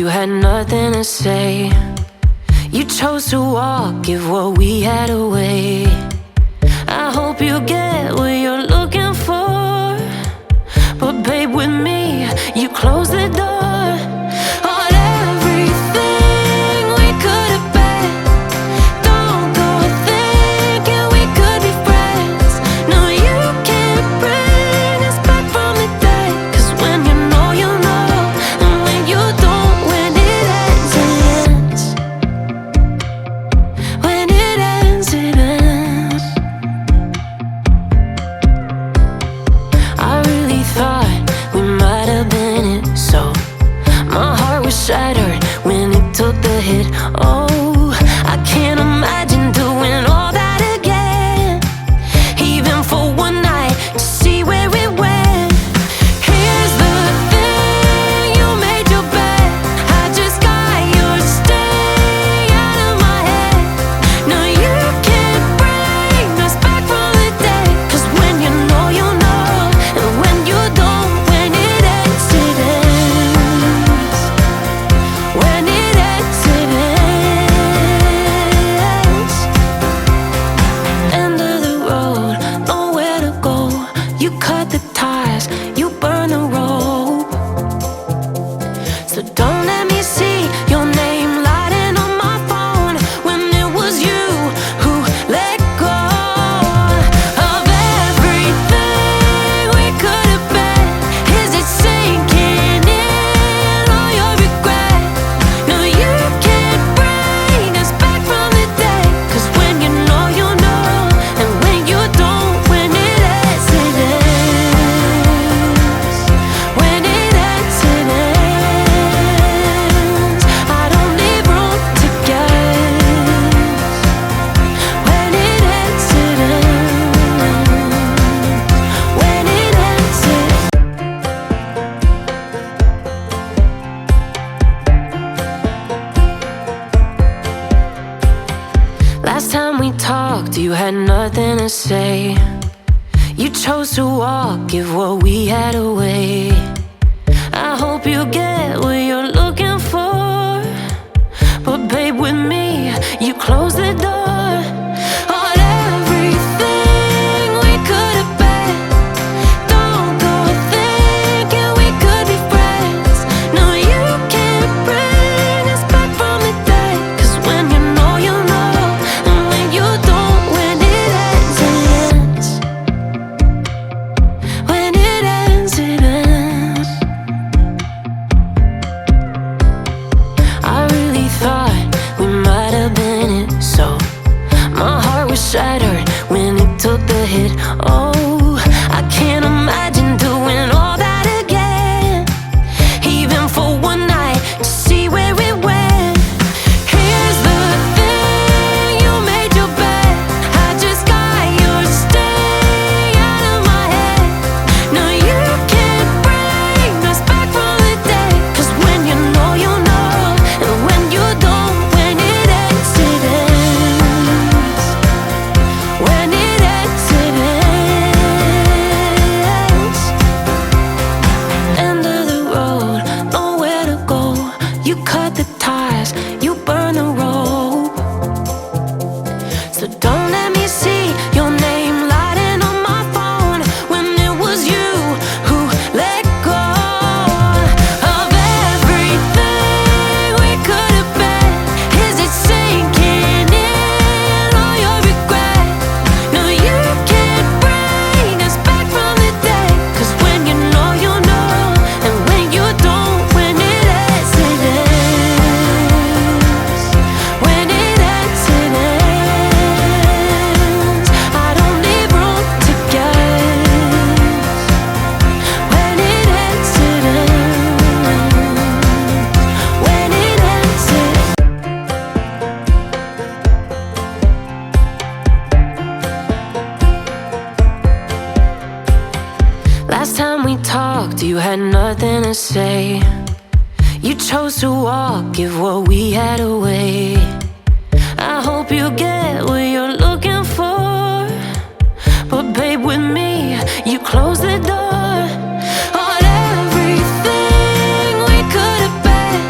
you had nothing to say. You chose to walk, give what we had away. I hope you get what you're looking for, but babe, with me, you close the door on everything we could have been. Don't go thinking we could be friends. No, you can't bring us back from the dead. 'Cause when you know, you know. And when you don't, when it ends, it ends. When it ends, it ends. I really thought we might have been it, so my heart was shattered when it took the hit. Oh, I can't imagine doing all that again, even for one night, to see where it went. Here's the thing, you made your bed, I just got your stay out of my head. No, you can't bring us back from the dead. 'Cause when you know, you know. And when you don't, when it ends, it ends. When it ends, it ends. End of the road, nowhere to go. You cut the ties, you burn the rope. So don't let me see your name lighting on my phone when it was you who let go of everything we could have been. Is it sinking in, all your regret? No, you can't bring us back from the dead. 'Cause when you know, you know. And when you don't, when it ends, it ends. When it ends, it ends. I don't leave room to guess. When it ends, it ends. When it ends, it Last time we talked, you had nothing to say. You chose to walk, give what we had away. I hope you get what you're looking for, but babe, with me, you close the door on everything we could have been. Don't go thinking we could be friends. No, you can't bring us back from the dead. 'Cause when you know, you know. And when you don't, when it ends, it ends. When it ends, it ends. I really thought we might have been it, so my heart was shattered when it took the hit. Oh, I can't imagine doing all that again, even for one night, to see where it went. Here's the thing, you made your bed, I just got your stay out of my head. No, you can't bring us back from the dead. 'Cause when you know, you know. And when you don't, when it ends, it ends. When it ends, it ends. End of the road, nowhere to go. You cut the ties, you burn the rope. So don't let me see your name lighting on my phone when it was you who let go of everything we could have been. Is it sinking in, all your regret? No, you can't bring us back from the dead. 'Cause when you know, you know. And when you don't, when it ends, it ends. When it ends, it ends. I don't leave room to guess. When it ends, it ends. When it ends, it Last time we talked, you had nothing to say. You chose to walk, give what we had away. I hope you get what you're looking for, but babe, with me, you close the door on everything we could have been.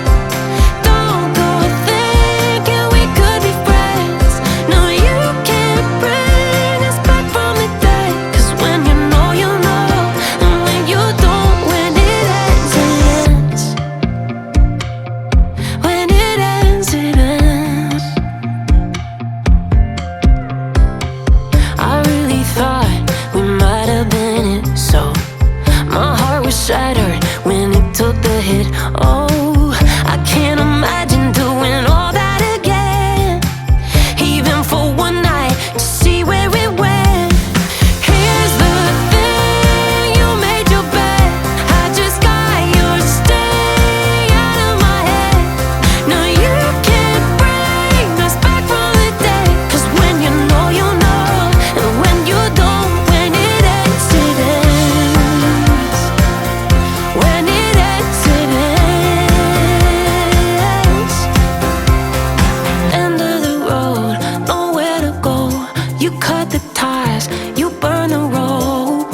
You cut the ties, you burn the rope.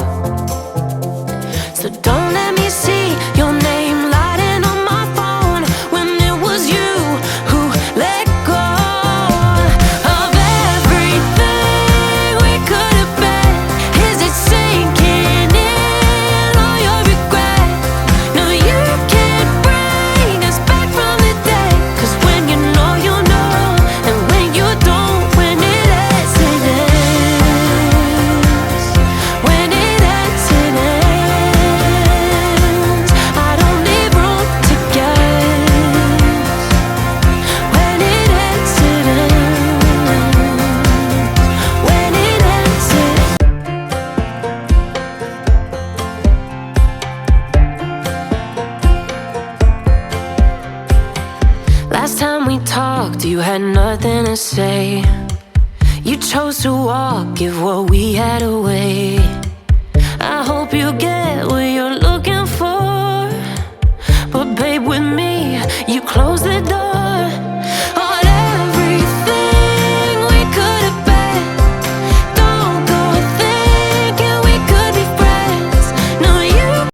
So don't let me see your name lighting on my phone when it was you who let go of everything we could have been. Is it sinking in all your regret? No, you can't bring us back from the dead. 'Cause when you know, you know, and when you don't, when it ends, it ends. When it ends, it ends. I don't leave room to guess. When it ends, it ends. When it ends, it Last time we talked, you had nothing to say. You chose to walk, give what we had away.